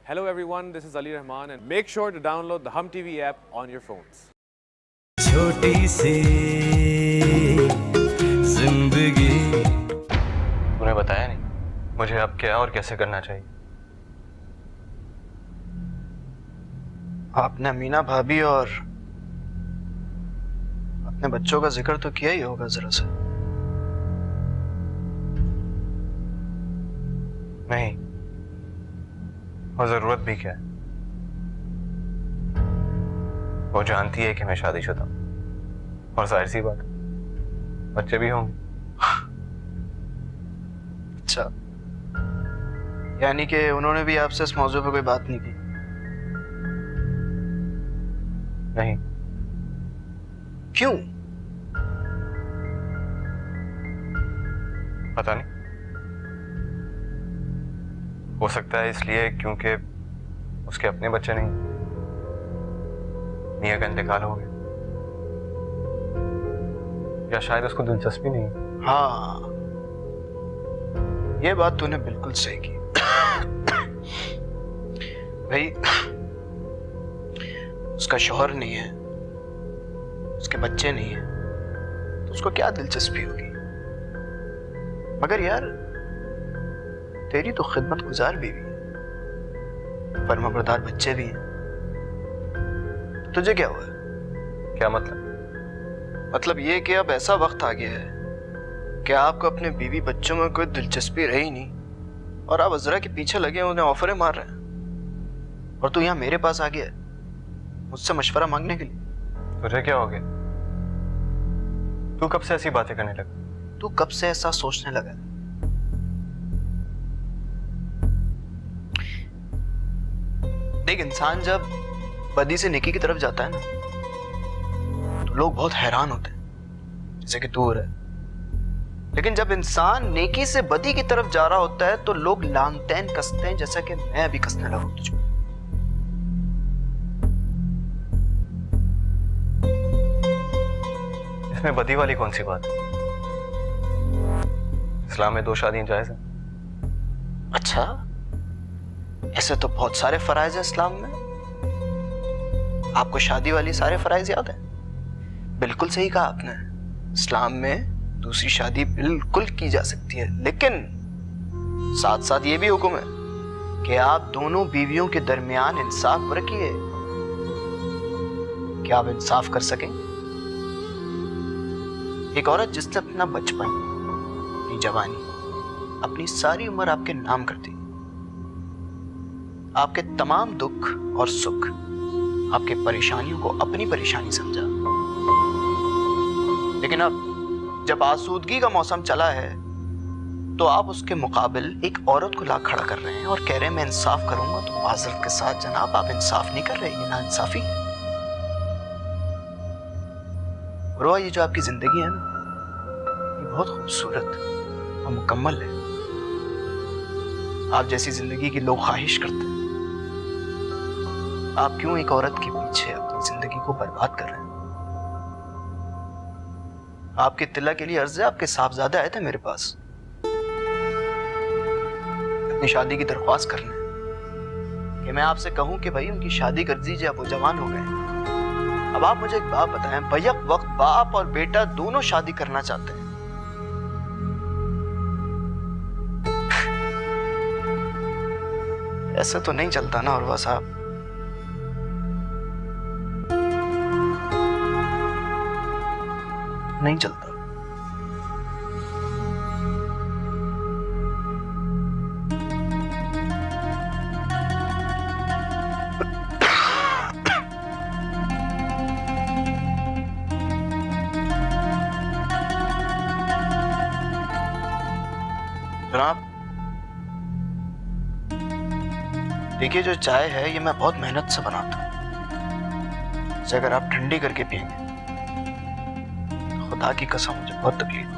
Hello everyone, this is Ali Rahman and make sure to download the Hum TV app on your phones. छोटी सी जिंदगी। तूने बताया नहीं मुझे अब क्या और कैसे करना चाहिए। आपने मीना भाभी और अपने बच्चों का जिक्र तो किया ही होगा जरा सा। नहीं, और जरूरत भी क्या है। वो जानती है कि मैं शादीशुदा हूं और जाहिर सी बात बच्चे भी होंगे। अच्छा, यानी कि उन्होंने भी आपसे इस मौजू पे कोई बात नहीं की? नहीं। क्यों? पता नहीं, हो सकता है इसलिए क्योंकि उसके अपने बच्चे नहीं, मियां का इंतकाल हो गया, या शायद उसको दिलचस्पी नहीं। हाँ, ये बात तूने बिल्कुल सही की। भाई, उसका शौहर नहीं है, उसके बच्चे नहीं है, तो उसको क्या दिलचस्पी होगी। मगर यार, तेरी तो खिदमत गुजार बीवी है, फर्माबरदार बच्चे भी हैं, तुझे क्या हुआ? क्या मतलब? मतलब ये कि अब ऐसा वक्त आ गया है कि आपको अपने बीवी बच्चों में कोई दिलचस्पी रही नहीं और आप अजरा के पीछे लगे हैं, उन्हें ऑफरें मार रहे हैं, और तू यहाँ मेरे पास आ गया है मुझसे मशवरा मांगने के लिए। तुझे क्या हो गया? तू कब से ऐसी बातें करने लगा? तू कब से ऐसा सोचने लगा? देख, इंसान जब बदी से नेकी की तरफ जाता है ना, तो लोग बहुत हैरान होते हैं, जैसे कि तू हो रहा है। लेकिन जब इंसान नेकी से बदी की तरफ जा रहा होता है तो लोग लानतैन कसते हैं, जैसा कि मैं अभी कसने लगा तुझको। इसमें बदी वाली कौन सी बात है? इस्लाम में 2 शादियां जायज है। अच्छा, ऐसे तो बहुत सारे फराइज है इस्लाम में। आपको शादी वाली सारे फराइज याद है? बिल्कुल सही कहा आपने, इस्लाम में दूसरी शादी बिल्कुल की जा सकती है, लेकिन साथ साथ ये भी हुक्म है कि आप दोनों बीवियों के दरमियान इंसाफ रखिए। क्या आप इंसाफ कर सकें? एक औरत जिसने अपना बचपन, अपनी जवानी, अपनी सारी उम्र आपके नाम कर दी, आपके तमाम दुख और सुख, आपके परेशानियों को अपनी परेशानी समझा, लेकिन अब जब आसूदगी का मौसम चला है तो आप उसके मुकाबिल एक औरत को ला खड़ा कर रहे हैं और कह रहे हैं मैं इंसाफ करूंगा। तो माजरत के साथ जनाब, आप इंसाफ नहीं कर रहे, ये नाइंसाफी है। रोआ, ये जो आपकी जिंदगी है ना, ये बहुत खूबसूरत और मुकम्मल है। आप जैसी जिंदगी की लोग ख्वाहिश करते हैं। आप क्यों एक औरत के पीछे अपनी जिंदगी को बर्बाद कर रहे हैं? आपके तिला के लिए अर्ज है, आपके साहबजादे आए थे मेरे पास अपनी शादी की दरख्वास्त करने कि मैं आपसे कहूं कि भाई उनकी शादी कर दीजिए, अब वो जवान हो गए। अब आप मुझे एक बात बताएं, बैक वक्त बाप और बेटा दोनों शादी करना चाहते हैं। ऐसे तो नहीं चलता ना उर्वा साहब। नहीं चलता। जनाब, देखिए, जो चाय है ये मैं बहुत मेहनत से बनाता हूं। इसे अगर आप ठंडी करके पिएंगे, खुदा की कसम मुझे बहुत तकलीफ होगी।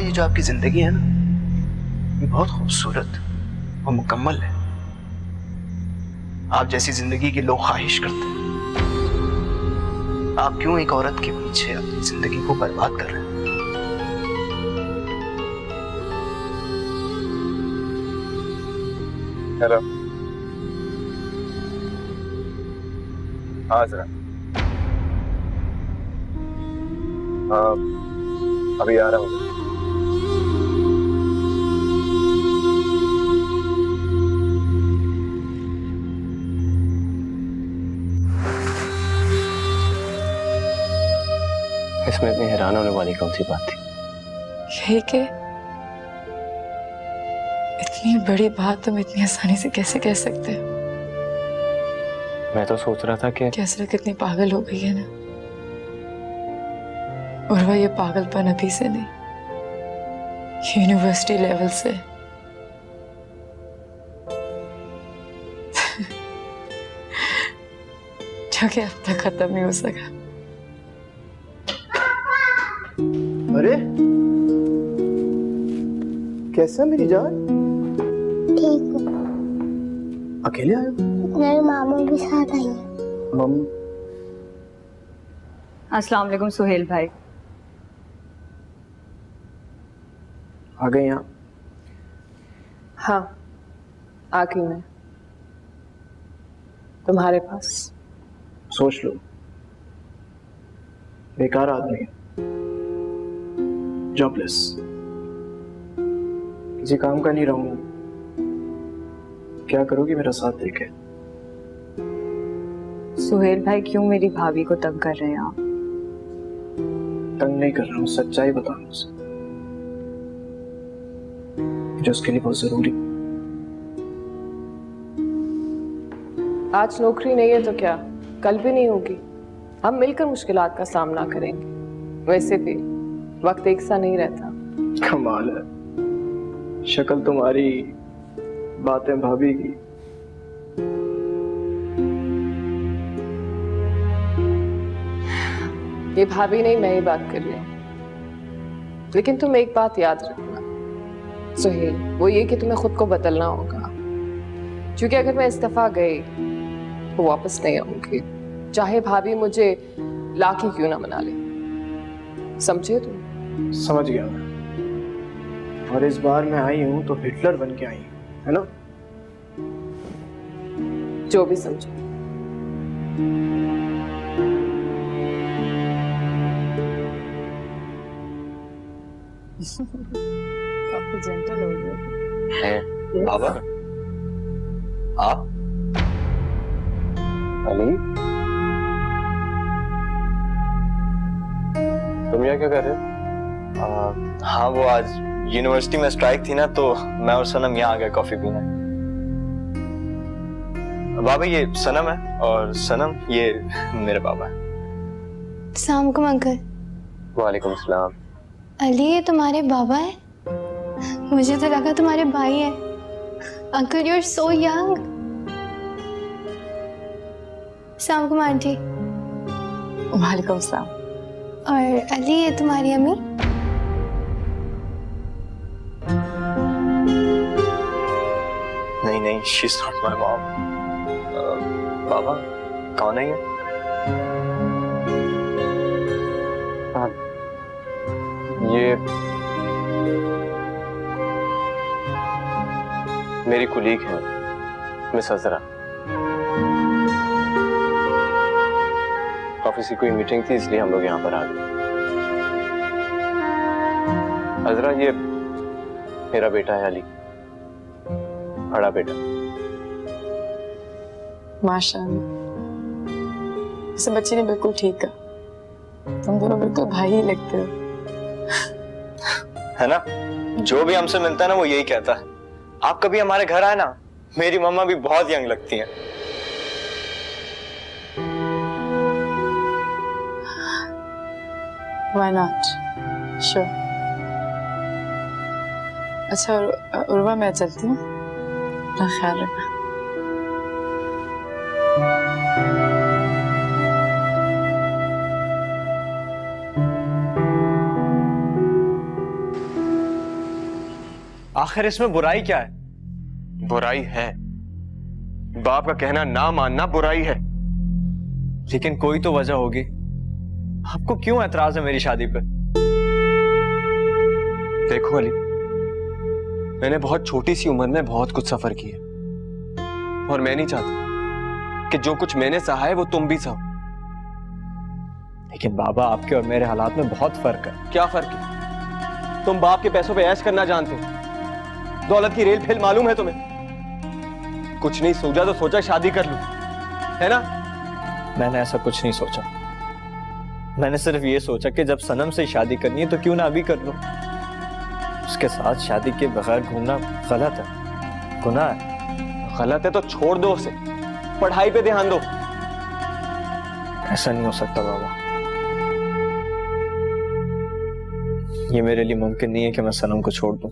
ये जो आपकी जिंदगी है ना, ये बहुत खूबसूरत और मुकम्मल है। आप जैसी जिंदगी की लोग ख्वाहिश करते हैं। आप क्यों एक औरत के पीछे अपनी जिंदगी को बर्बाद कर रहे हैं? हेलो। हाँ जरा। हाँ अभी आ रहा हूँ। इसमें इतनी हैरान होने वाली कौन सी बात थी? यही कि इतनी बड़ी बात तुम इतनी आसानी से कैसे कह सकते हो? मैं तो सोच रहा था कि कैसरा कितनी पागल हो गई है ना। और वह ये पागलपन अभी से नहीं, यूनिवर्सिटी लेवल से। जो कि अब तक खत्म नहीं हो सका। अरे कैसा मेरी जान? ठीक है। अकेले आए हो? मेरे मामा भी साथ आई है। मम अस्सलाम वालेकुम सुहेल भाई। आ गए यहाँ? हाँ आ गई मैं तुम्हारे पास। सोच लो, बेकार आदमी है, जॉबलेस, किसी काम का नहीं रहूंगा। क्या करोगी मेरा साथ देके? सुहेल भाई क्यों मेरी भाभी को तंग कर रहे हैं आप? तंग नहीं कर रहा हूँ, सच्चाई बता रहा हूँ उसे, जो उसके लिए बहुत जरूरी। आज नौकरी नहीं है तो क्या, कल भी नहीं होगी। हम मिलकर मुश्किलात का सामना करेंगे। वैसे भी वक्त एक सा नहीं रहता। कमाल है, शक्ल तुम्हारी, बातें भाभी की। ये भाभी नहीं, मैं ही बात कर रही हूँ। लेकिन तुम एक बात याद रखना सुहेल, वो ये कि तुम्हें खुद को बदलना होगा। क्योंकि अगर मैं इस्तीफा गई तो वापस नहीं आऊंगी, चाहे भाभी मुझे लाके क्यों ना मना ले। समझे तुम? समझ गया मैं। और इस बार मैं आई हूँ तो हिटलर बन के आई हूँ, है ना? जो भी समझो। काफी जेंटल हो गए। बाबा आप? अली तुम यहाँ क्या कर रहे हो? हाँ वो आज यूनिवर्सिटी में स्ट्राइक थी ना, तो मैं और सनम यहाँ आ गए कॉफी पीने। बाबा ये सनम है और सनम ये मेरे पापा है। अस्सलाम वालेकुम अंकल। वालेकुम सलाम। अली ये तुम्हारे बाबा है? मुझे तो लगा तुम्हारे भाई है। Uncle you are so young. अस्सलाम वालेकुम आंटी। वालेकुम सलाम। और अली ये तुम्हारी अम्मी? नहीं नहीं, she is not my mom. बाबा कौन है ये? ये मेरी कुलीग है मिस अजरा। ऑफिस की कोई मीटिंग थी इसलिए हम लोग यहाँ पर आ गए। अजरा ये मेरा बेटा है अली, बड़ा बेटा। माशाअल्लाह, इस बच्चे ने बिल्कुल ठीक कहा, तुम दोनों बिल्कुल भाई ही लगते हो। है ना, जो भी हमसे मिलता है ना वो यही कहता है, आप कभी हमारे घर आए ना, मेरी मम्मा भी बहुत यंग लगती हैं। Why not? Sure. अच्छा उर्वा, मैं चलती हूँ, अपना ख्याल रखना। आखिर इसमें बुराई क्या है? बुराई है, बाप का कहना ना मानना बुराई है। लेकिन कोई तो वजह होगी। आपको क्यों एतराज है मेरी शादी पे? देखो अली, मैंने बहुत छोटी सी उम्र में बहुत कुछ सफर किया और मैं नहीं चाहता कि जो कुछ मैंने सहा है वो तुम भी सहो। लेकिन बाबा, आपके और मेरे हालात में बहुत फर्क है। क्या फर्क है? तुम बाप के पैसों पे ऐश करना जानते हो, दौलत की रेल फेल मालूम है तुम्हें। कुछ नहीं सूझा तो सोचा शादी कर लूं, है ना? मैंने ऐसा कुछ नहीं सोचा। मैंने सिर्फ ये सोचा कि जब सनम से शादी करनी है तो क्यों ना अभी कर लो। उसके साथ शादी के बगैर घूमना गलत है, गुनाह है। गलत है तो छोड़ दो उसे, पढ़ाई पे ध्यान दो। ऐसा नहीं हो सकता बाबा। ये मेरे लिए मुमकिन नहीं है कि मैं सनम को छोड़ दूं।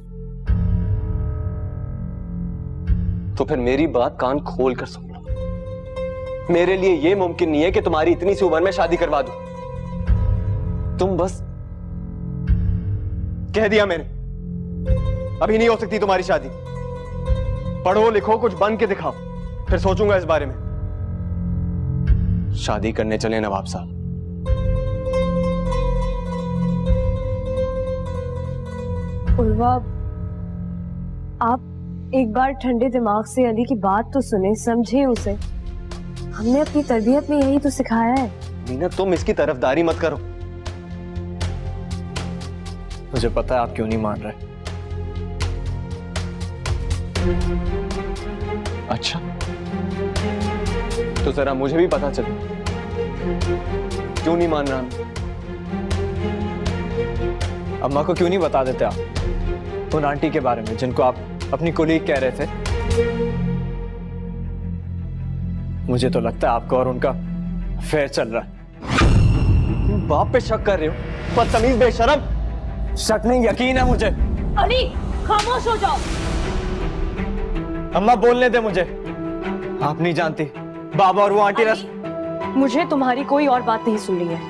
तो फिर मेरी बात कान खोल कर सुन लो। मेरे लिए यह मुमकिन नहीं है कि तुम्हारी इतनी सी उम्र में शादी करवा दूं। तुम बस कह दिया मैंने, अभी नहीं हो सकती तुम्हारी शादी। पढ़ो लिखो, कुछ बन के दिखाओ, फिर सोचूंगा इस बारे में। शादी करने चले नवाब साहब। उर्वा, आप एक बार ठंडे दिमाग से अली की बात तो सुने, समझे उसे। हमने अपनी तरबियत में यही तो सिखाया है। मीना, तुम इसकी तरफदारी मत करो। मुझे पता है आप क्यों नहीं मान रहे। अच्छा, तो जरा मुझे भी पता चले क्यों नहीं मान रहा। अम्मा को क्यों नहीं बता देते आप उन आंटी के बारे में जिनको आप अपनी कोलीग कह रहे थे? मुझे तो लगता है आपका और उनका अफेयर चल रहा है। तुम बाप पे शक कर रहे हो, बदतमीज बेशरम। शक नहीं, यकीन है मुझे। अली, खामोश हो जाओ। अम्मा बोलने दे मुझे। आप नहीं जानती, बाबा और वो आंटी मुझे तुम्हारी कोई और बात नहीं सुननी है।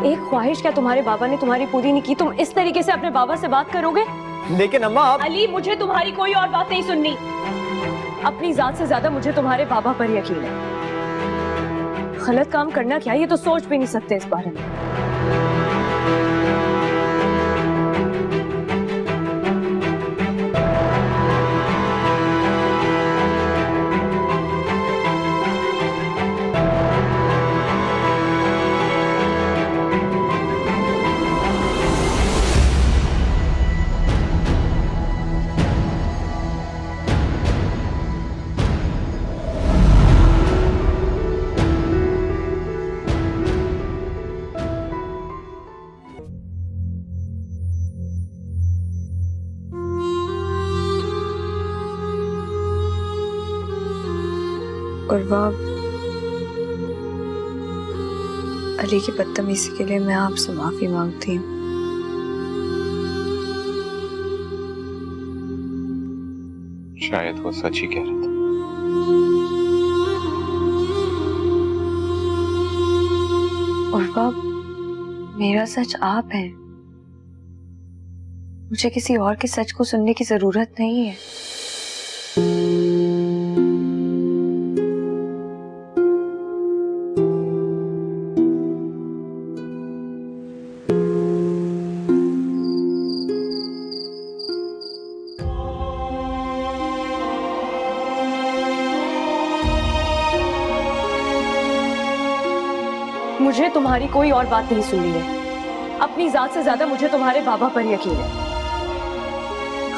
एक ख्वाहिश क्या तुम्हारे बाबा ने तुम्हारी पूरी नहीं की? तुम इस तरीके से अपने बाबा से बात करोगे? लेकिन अम्मा आप... अली, मुझे तुम्हारी कोई और बात नहीं सुननी। अपनी जात से ज्यादा मुझे तुम्हारे बाबा पर यकीन है। गलत काम करना क्या, ये तो सोच भी नहीं सकते इस बारे में। उर्वा, अली की बदतमीजी के लिए मैं आपसे माफी मांगती हूँ। शायद वो सच ही कह रहा था। उर्वा, मेरा सच आप है। मुझे किसी और के सच को सुनने की जरूरत नहीं है। मुझे तुम्हारी कोई और बात नहीं सुननी है। अपनी जात से ज्यादा मुझे तुम्हारे बाबा पर यकीन है।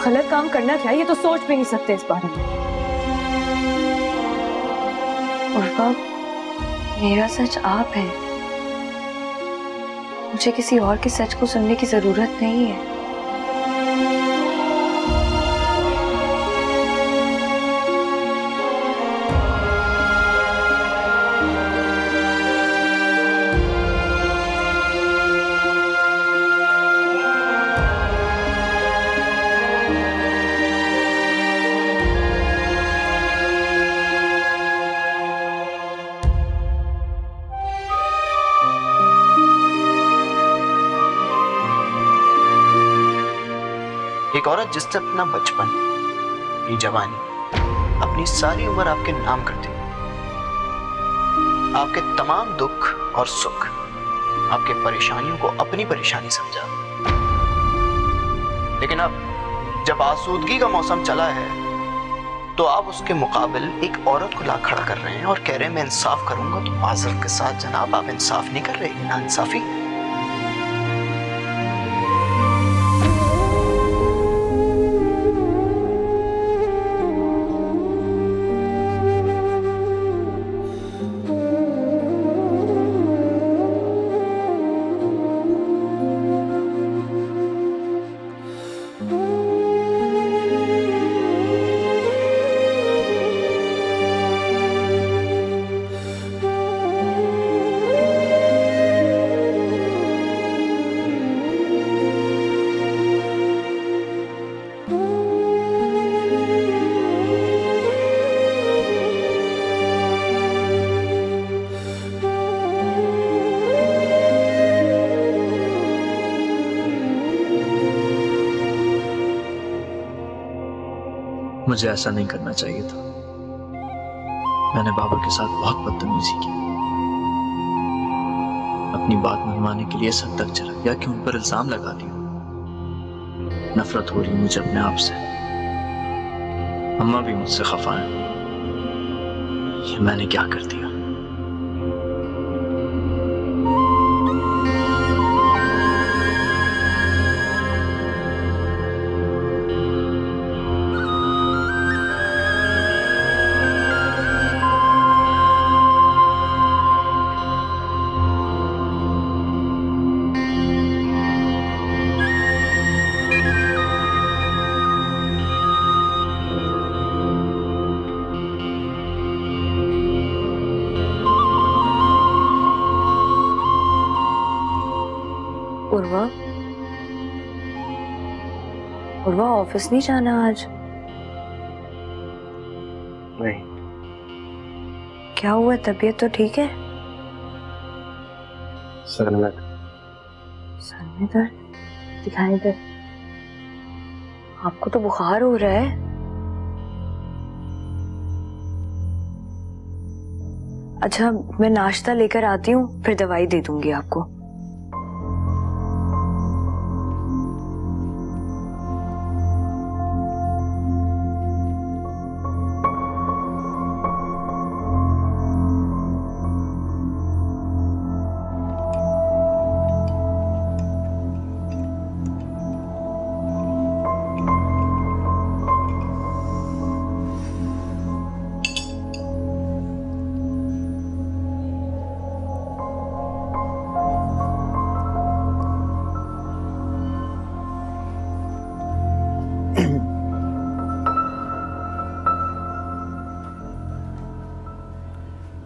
गलत काम करना क्या, ये तो सोच भी नहीं सकते इस बारे में। उर्वा, मेरा सच आप है। मुझे किसी और के सच को सुनने की जरूरत नहीं है। एक औरत जिसने अपना बचपन, अपनी जवानी, अपनी सारी उम्र आपके नाम कर दी, आपके तमाम दुख और सुख, आपके परेशानियों को अपनी परेशानी समझा, लेकिन अब जब आसूदगी का मौसम चला है तो आप उसके मुकाबिल एक औरत को ला खड़ा कर रहे हैं और कह रहे हैं मैं इंसाफ करूंगा। तो माजरत के साथ जनाब, आप इंसाफ नहीं कर रहे, ये नाइंसाफी। मुझे ऐसा नहीं करना चाहिए था। मैंने बाबा के साथ बहुत बदतमीजी की। अपनी बात मनवाने के लिए सद तक चला गया कि उन पर इल्जाम लगा दिया। नफरत हो रही मुझे अपने आप से। अम्मा भी मुझसे खफा है। ये मैंने क्या कर दिया? उर्वा, उर्वा ऑफिस नहीं जाना आज? नहीं। क्या हुआ? तबीयत तो ठीक है? सर में दर्द? दिखाई दे। आपको तो बुखार हो रहा है। अच्छा, मैं नाश्ता लेकर आती हूँ, फिर दवाई दे दूंगी आपको।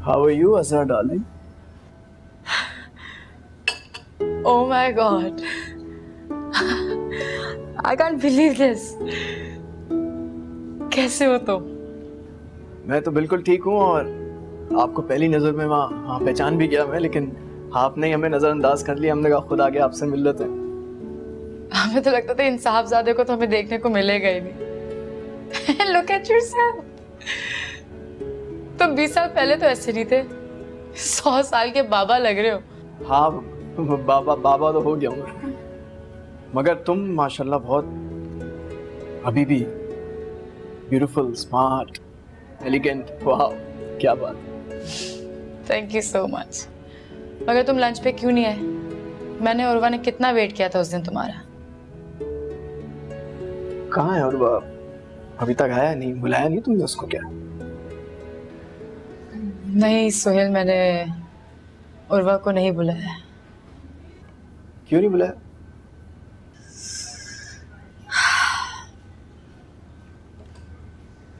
How are you, Azhar darling? Oh my God. I can't believe this. कैसे हो तुम? मैं तो बिल्कुल ठीक हूँ और आपको पहली नजर में वहाँ पहचान भी गया मैं, लेकिन आपने ही हमें नजरअंदाज कर लिया। हमने कहा खुद आगे आपसे मिल लेते हैं। हमें तो लगता था इंसाफजादे को तो हमें देखने को मिलेगा ही नहीं। Look at yourself. तुम 20 साल पहले तो ऐसे नहीं थे। 100 साल के बाबा लग रहे हो। हाँ बाबा तो हो गया हूँ, मगर तुम माशाल्लाह बहुत अभी भी ब्यूटीफुल, स्मार्ट, एलिगेंट। वाह क्या बात। Thank you so much. मगर तुम लंच पे क्यों नहीं आए? मैंने और उर्वा ने कितना वेट किया था उस दिन तुम्हारा। कहाँ है उर्वा? अभी तक आया नहीं, बुलाया नहीं तुमने उसको क्या? नहीं सोहेल, मैंने उर्वा को नहीं बुलाया। क्यों नहीं बुलाया?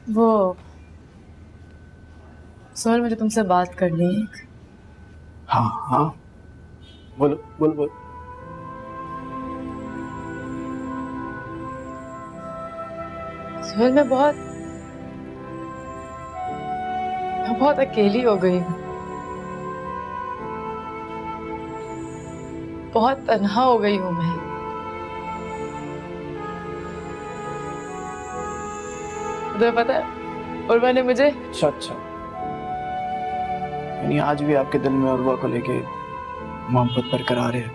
वो सोहेल, मुझे तुमसे बात करनी है। हाँ बोलो बोलो बोलो। सोहेल, मैं बहुत अकेली हो गई हूँ। बहुत तन्हा हो गई हूँ मैं। तुम्हें पता है उर्वा ने मुझे अच्छा, यानी आज भी आपके दिल में उर्वा को लेके मोहब्बत बरकरार है,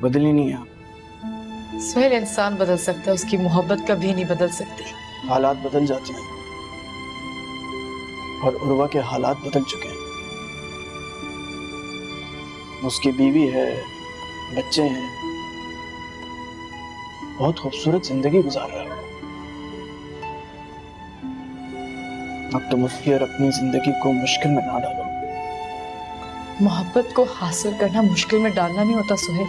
बदली नहीं है आप। सुहेल, इंसान बदल सकता है, उसकी मोहब्बत कभी नहीं बदल सकती। हालात बदल जाते हैं और उर्वा के हालात बदल चुके हैं। उसकी बीवी है, बच्चे हैं, बहुत खूबसूरत जिंदगी गुजार रहा है। अब तुम उसकी और अपनी जिंदगी को मुश्किल में ना डालो। मोहब्बत को हासिल करना मुश्किल में डालना नहीं होता सुहेल।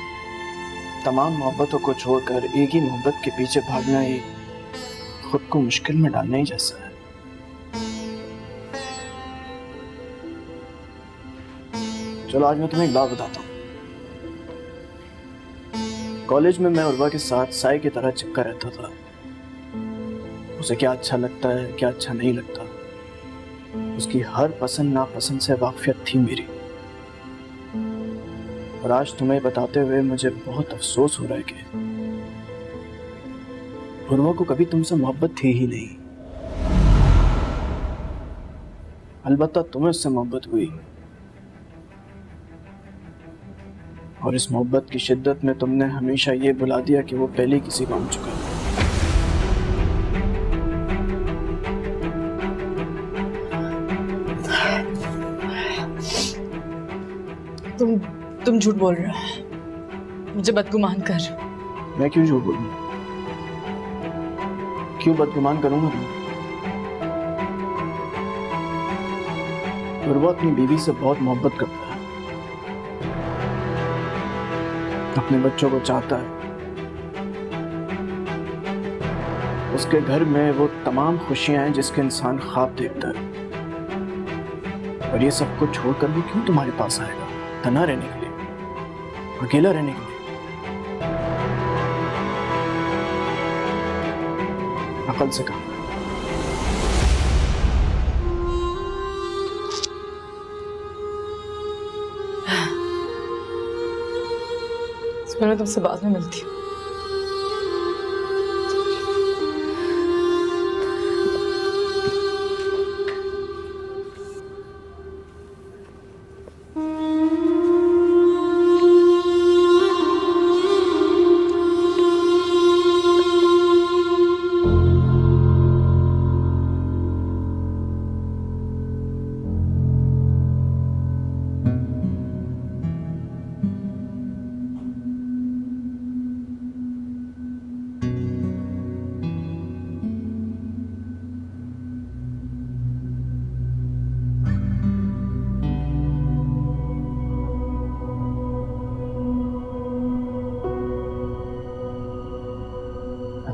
तमाम मोहब्बतों को छोड़कर एक ही मोहब्बत के पीछे भागना ही खुद को मुश्किल में डालना ही जैसा है। चलो आज मैं तुम्हें एक बात बताता हूँ। कॉलेज में मैं उर्वा के साथ साए की तरह चिपका रहता था। उसे क्या अच्छा लगता है, क्या अच्छा नहीं लगता, उसकी हर पसंद नापसंद से वाकफियत थी मेरी। और आज तुम्हें बताते हुए मुझे बहुत अफसोस हो रहा है कि उर्वा को कभी तुमसे मोहब्बत थी ही नहीं। अलबत्ता तुम्हें उससे मोहब्बत हुई और इस मोहब्बत की शिद्दत में तुमने हमेशा ये बुला दिया कि वो पहले किसी को मान चुका है। तुम झूठ बोल रहे हो, मुझे बदगुमान कर रहे हो। मैं क्यों झूठ बोलूं? क्यों बदगुमान करूंगा तुम्हें? उर्वा अपनी बीवी से बहुत मोहब्बत करता है, अपने बच्चों को चाहता है। उसके घर में वो तमाम खुशियां हैं जिसके इंसान ख्वाब देखता है। और ये सब कुछ छोड़कर वो क्यों तुम्हारे पास आएगा? तना रहने के लिए, अकेला रहने के लिए। अकल से काम। मैं तुमसे बाद में मिलती हूँ।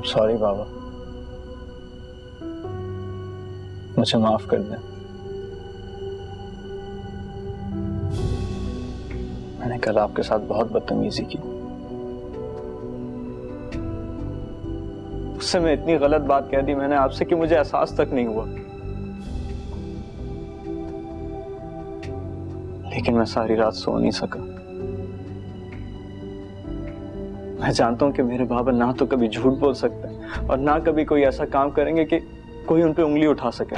सॉरी बाबा, मुझे माफ कर दें। मैंने कल आपके साथ बहुत बदतमीजी की। उससे मैं इतनी गलत बात कह दी मैंने आपसे कि मुझे एहसास तक नहीं हुआ। लेकिन मैं सारी रात सो नहीं सका। मैं जानता हूं कि मेरे बाबा ना तो कभी झूठ बोल सकते हैं और ना कभी कोई ऐसा काम करेंगे कि कोई उन पे उंगली उठा सके।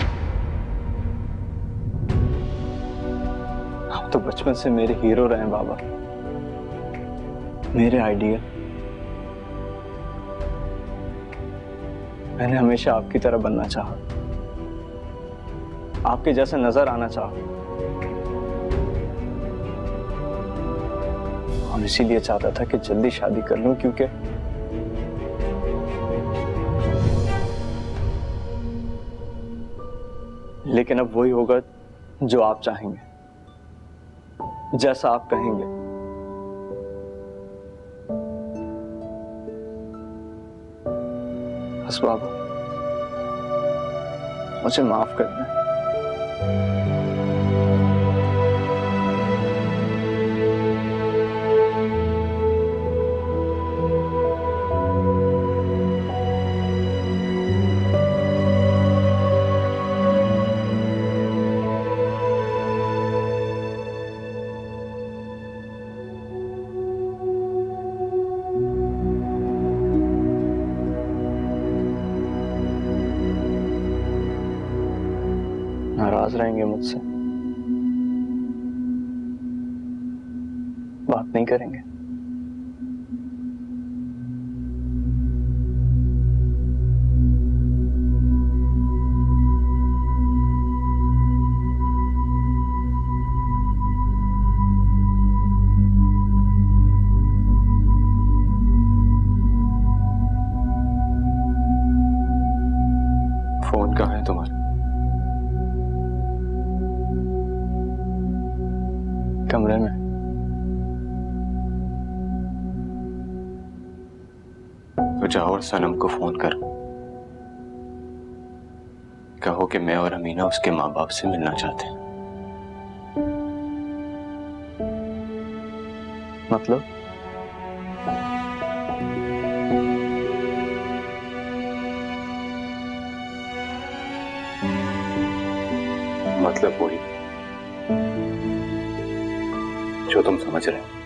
आप तो बचपन से मेरे हीरो रहे हैं बाबा, मेरे आइडियल। मैंने हमेशा आपकी तरह बनना चाहा, आपके जैसे नजर आना चाहा, और इसीलिए चाहता था कि जल्दी शादी कर लूं, क्योंकि लेकिन अब वही होगा जो आप चाहेंगे, जैसा आप कहेंगे। बस बाबा, मुझे माफ कर दें। नाराज रहेंगे मुझसे, बात नहीं करेंगे। फोन कहाँ है तुम्हारा? कमरे में। तो जाओ और सनम को फोन करो, कहो कि मैं और अमीना उसके माँ बाप से मिलना चाहते हैं। मतलब? मतलब वही जो तुम समझ रहे हो।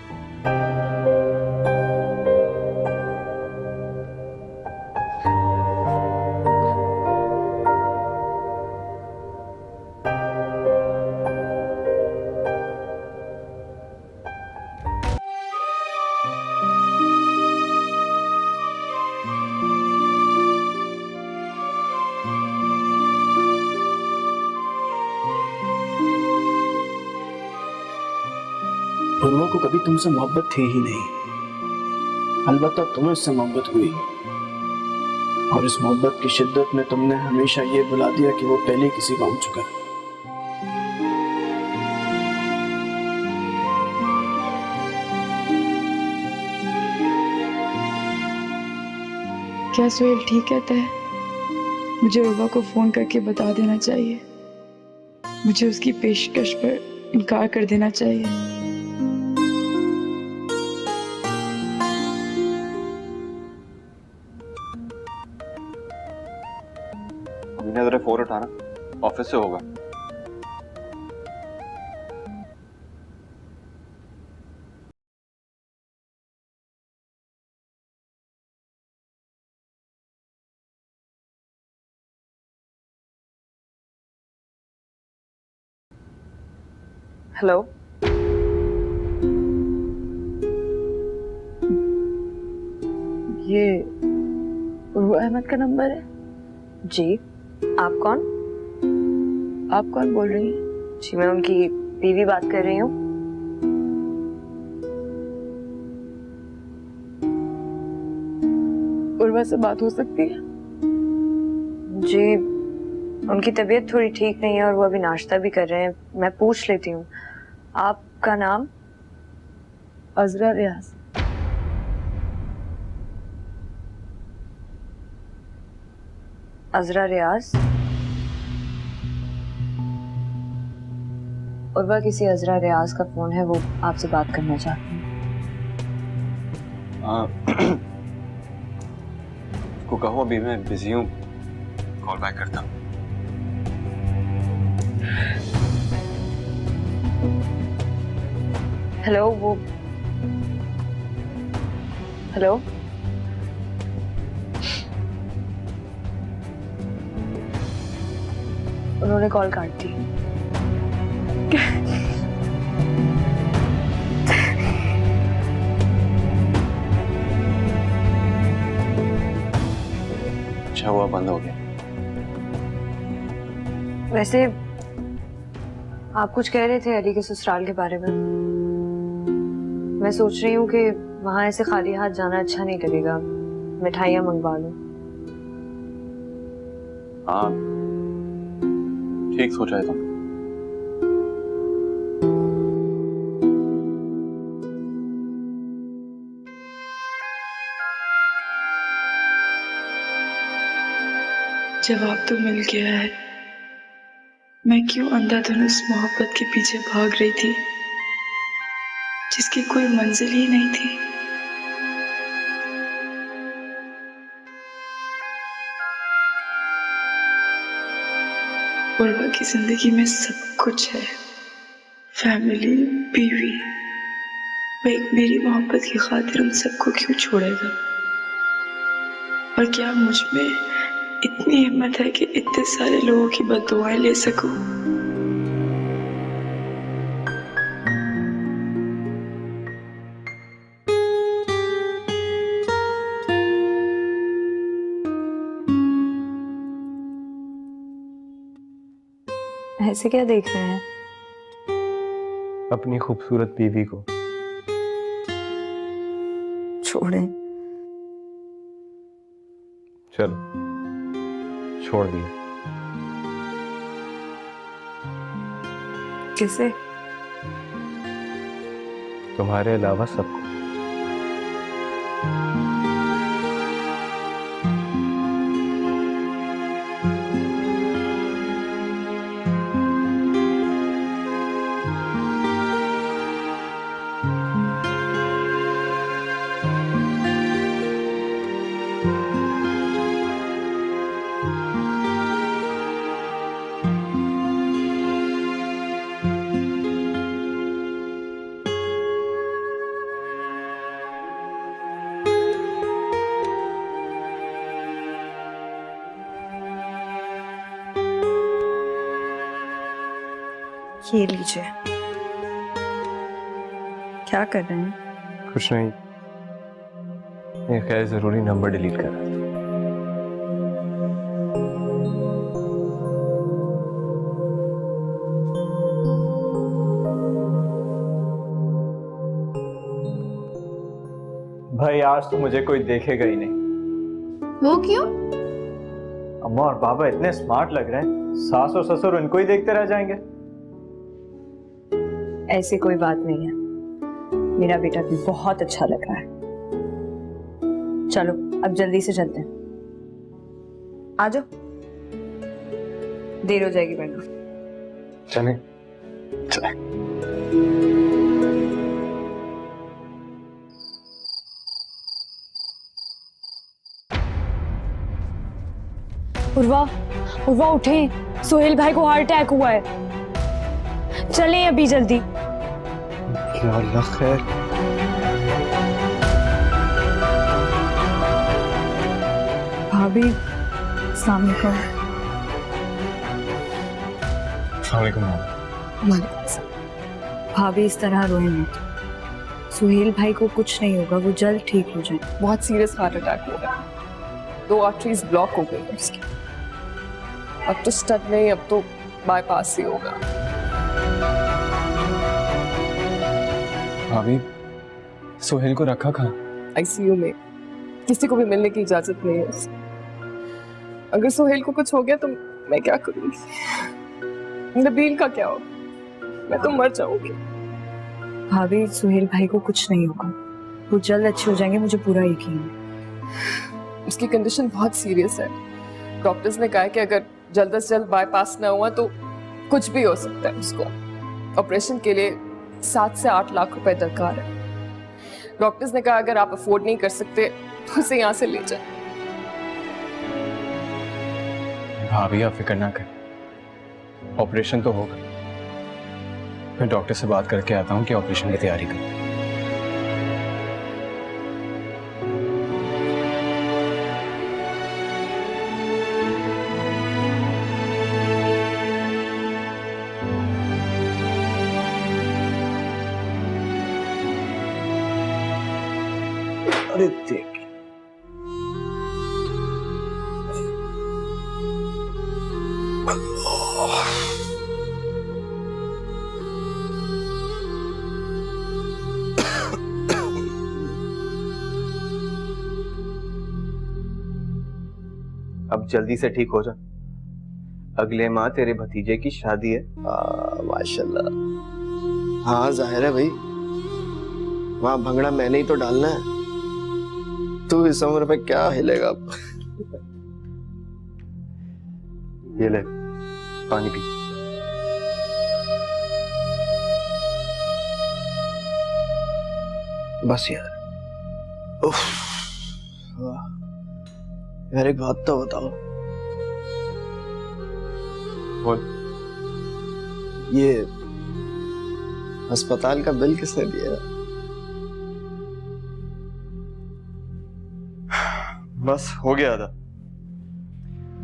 उर्वा को कभी तुमसे मोहब्बत थी ही नहीं, अलबत्ता तुम्हें उससे मोहब्बत हुई, और इस मोहब्बत की शिद्दत में तुमने हमेशा ये भुला दिया कि वो पहले किसी का हो चुका है। क्या सोहेल ठीक कहता है? मुझे उर्वा को फोन करके बता देना चाहिए, मुझे उसकी पेशकश पर इनकार कर देना चाहिए। अमीना जरा फोन उठाना, ऑफिस से होगा। हेलो, ये उर्वा अहमद का नंबर है? जी आप कौन? आप कौन बोल रही हैं? जी मैं उनकी बीवी बात कर रही हूँ। उर्वा से बात हो सकती है? जी उनकी तबीयत थोड़ी ठीक नहीं है और वो अभी नाश्ता भी कर रहे हैं, मैं पूछ लेती हूँ। आपका नाम? अजरा रियाज। अजरा रियाज? उर्वा किसी अजरा रियाज का फोन है, वो आपसे बात करना चाहती है। उसको कहो अभी मैं बिजी हूँ, कॉल बैक करता हूँ। हेलो, वो हेलो, उन्होंने कॉल काट दी। अच्छा हुआ बंद हो गया। वैसे आप कुछ कह रहे थे अली के ससुराल के बारे में। मैं सोच रही हूँ कि वहां ऐसे खाली हाथ जाना अच्छा नहीं लगेगा, मिठाइयाँ मंगवा लूं। हाँ ठीक सोचा है तुम। जवाब तो मिल गया है। मैं क्यों अंधाधुंध मोहब्बत के पीछे भाग रही थी जिसकी कोई मंजिल ही नहीं थी। उर्वा की जिंदगी में सब कुछ है, फैमिली, बीवी। वो एक मेरी मोहब्बत की खातिर उन सबको क्यों छोड़ेगा? और क्या मुझ में इतनी हिम्मत है कि इतने सारे लोगों की बद्दुआएं ले सकूं? ऐसे क्या देख रहे हैं? अपनी खूबसूरत बीवी को। छोड़ें। चलो, छोड़ दिया। किसे? तुम्हारे अलावा सबको। ये लीजिए। क्या कर रहे हैं? कुछ नहीं, ये खैर जरूरी नंबर डिलीट कर रहा था। भाई आज तो मुझे कोई देखेगा ही नहीं। वो क्यों? अम्मा और पापा इतने स्मार्ट लग रहे हैं, सास और ससुर उनको ही देखते रह जाएंगे। ऐसी कोई बात नहीं है, मेरा बेटा भी बहुत अच्छा लग रहा है। चलो अब जल्दी से चलते हैं। आ जाओ, देर हो जाएगी वरना। चलें? चलें। उर्वा, उर्वा उठे, सोहेल भाई को हार्ट अटैक हुआ है। चलें अभी जल्दी। या अल्लाह खैर। भाभी, अस्सलाम वालेकुम। भाभी इस तरह रोए मत। सुहेल भाई को कुछ नहीं होगा, वो जल्द ठीक हो जाए। बहुत सीरियस हार्ट अटैक हो गया, 2 आर्टरीज ब्लॉक हो गई है उसकी। अब तो स्टंट नहीं, अब तो बाईपास ही होगा। भाभी, सोहेल को रखा कहाँ? आईसीयू में, किसी को भी मिलने की इजाजत नहीं है उसे। अगर सोहेल को कुछ हो गया तो मैं क्या करूंगी? नबील का क्या होगा? मैं तो मर जाऊंगी। भाभी, सुहेल भाई को कुछ नहीं होगा, वो जल्द अच्छे हो जाएंगे, मुझे पूरा यकीन है। उसकी कंडीशन बहुत सीरियस है। डॉक्टर्स ने कहा है कि अगर जल्द से जल्द बाईपास ना हुआ तो कुछ भी हो सकता है उसको। ऑपरेशन के लिए 7 से 8 लाख रुपए दरकार है। डॉक्टर्स ने कहा अगर आप अफोर्ड नहीं कर सकते तो उसे यहाँ से ले जाए। भाभी आप फिक्र ना करें, ऑपरेशन तो होगा। मैं डॉक्टर से बात करके आता हूँ कि ऑपरेशन की तैयारी करें। अरे देख, अब जल्दी से ठीक हो जा। अगले माह तेरे भतीजे की शादी है। माशाल्लाह। हाँ जाहिर है भाई, वहां भंगड़ा मैंने ही तो डालना है। तू इस उम्र पे क्या हिलेगा? ये ले पानी पी। बस यार। उफ, यार एक बात तो बताओ, बोल। ये अस्पताल का बिल किसने दिया? बस हो गया आधा,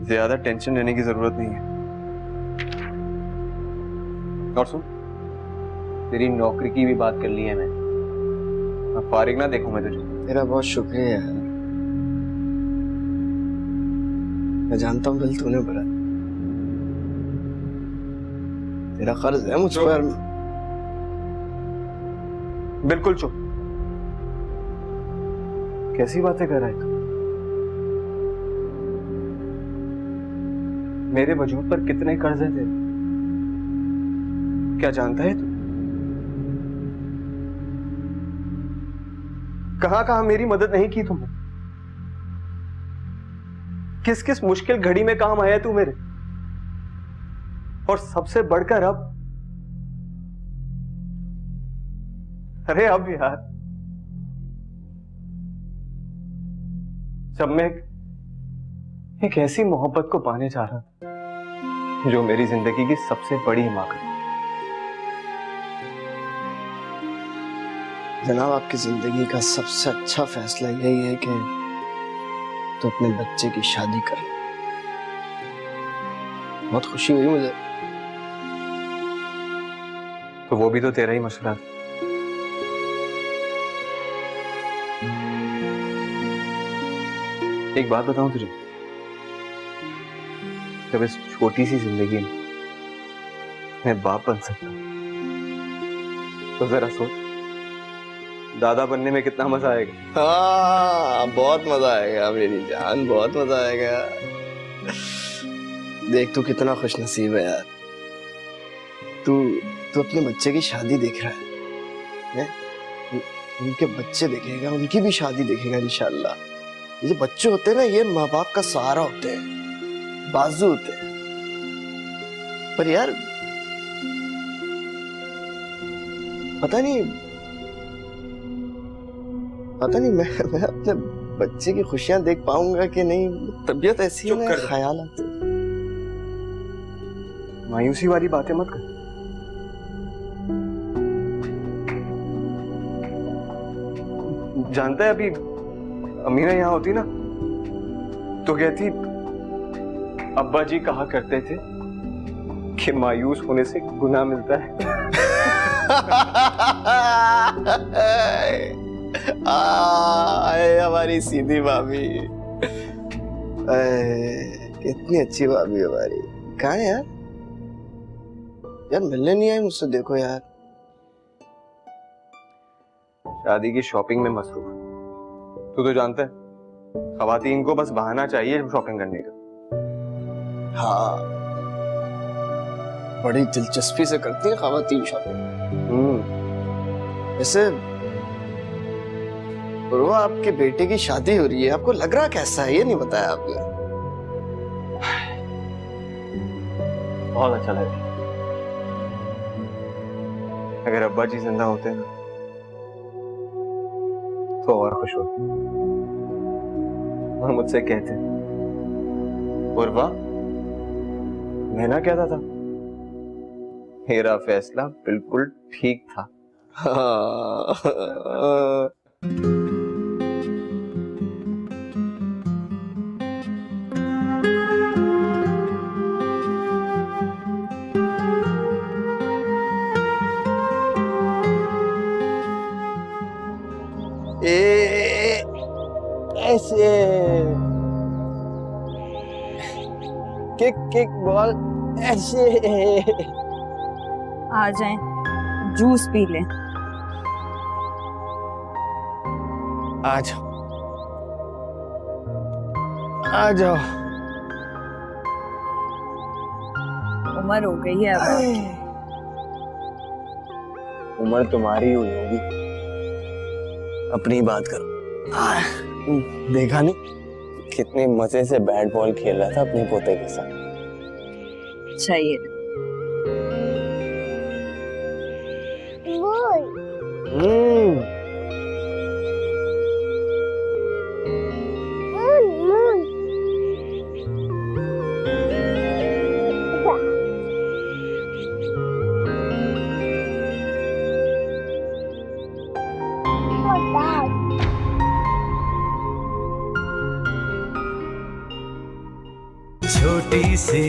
ज्यादा टेंशन लेने की जरूरत नहीं है। और सुन, तेरी नौकरी की भी बात कर ली है मैंने। अब फारिग ना देखूं मैं तुझे। तेरा बहुत शुक्रिया यार, मैं जानता हूँ बिल तूने भरा। तेरा कर्ज है मुझ पर। बिल्कुल चुप। कैसी बातें कर रहा है तू? मेरे वजूद पर कितने कर्ज हैं तेरे, क्या जानता है तू? कहां कहां मेरी मदद नहीं की तुमने? किस किस मुश्किल घड़ी में काम आया तू मेरे। और सबसे बढ़कर अब, अरे अब यार, जब मैं एक ऐसी मोहब्बत को पाने जा रहा था जो मेरी जिंदगी की सबसे बड़ी हिमाकत। जनाब, आपकी जिंदगी का सबसे अच्छा फैसला यही है कि तो अपने बच्चे की शादी कर। बहुत खुशी हुई मुझे। तो वो भी तो तेरा ही मशवरा था। एक बात बताऊं तुझे, जब इस छोटी सी जिंदगी में मैं बाप बन सकता तो जरा सोच, दादा बनने में कितना मजा आएगा। हाँ, बहुत मजा आएगा मेरी जान, बहुत मजा आएगा। देख तू कितना खुश नसीब है यार। तू अपने बच्चे की शादी देख रहा है? उनके बच्चे देखेगा, उनकी भी शादी देखेगा इंशाल्लाह। ये जो बच्चे होते हैं ना, ये माँ बाप का सहारा होते हैं, बाजू होते हैं। पर यार पता नहीं मैं अपने बच्चे की खुशियां देख पाऊंगा कि नहीं। तबीयत ऐसी है ना, ख्याल आते। मायूसी वाली बातें मत कर। जानता है, अभी अमीना यहाँ होती ना तो कहती, अब्बा जी कहा करते थे कि मायूस होने से गुनाह मिलता है। हमारी सीधी भाभी, कितनी अच्छी भाभी हमारी। कहाँ है यार? यार मिलने नहीं आई मुझसे। देखो यार, शादी की शॉपिंग में मसरूफ। तू तो जानता है, खवातीन को बस बहाना चाहिए शॉपिंग करने का। हाँ, बड़ी दिलचस्पी से करती है खवातीन शॉपिंग। वैसे वो आपके बेटे की शादी हो रही है, आपको लग रहा कैसा है? ये नहीं बताया आपने। बहुत अच्छा लगा। अगर अब्बा जी जिंदा होते ना तो और खुश होते और मुझसे कहते, उर्वा, मैं ना कहता था मेरा फैसला बिल्कुल ठीक था। ऐसे किक बॉल ऐसे। आ जाएं, जूस पी लें। आ जाओ, आ जाओ। उम्र हो गई है अब। उम्र तुम्हारी हुई होगी। अपनी बात करो। देखा नहीं कितने मजे से बैट बॉल खेल रहा था अपने पोते के साथ। चाहिए छोटी सी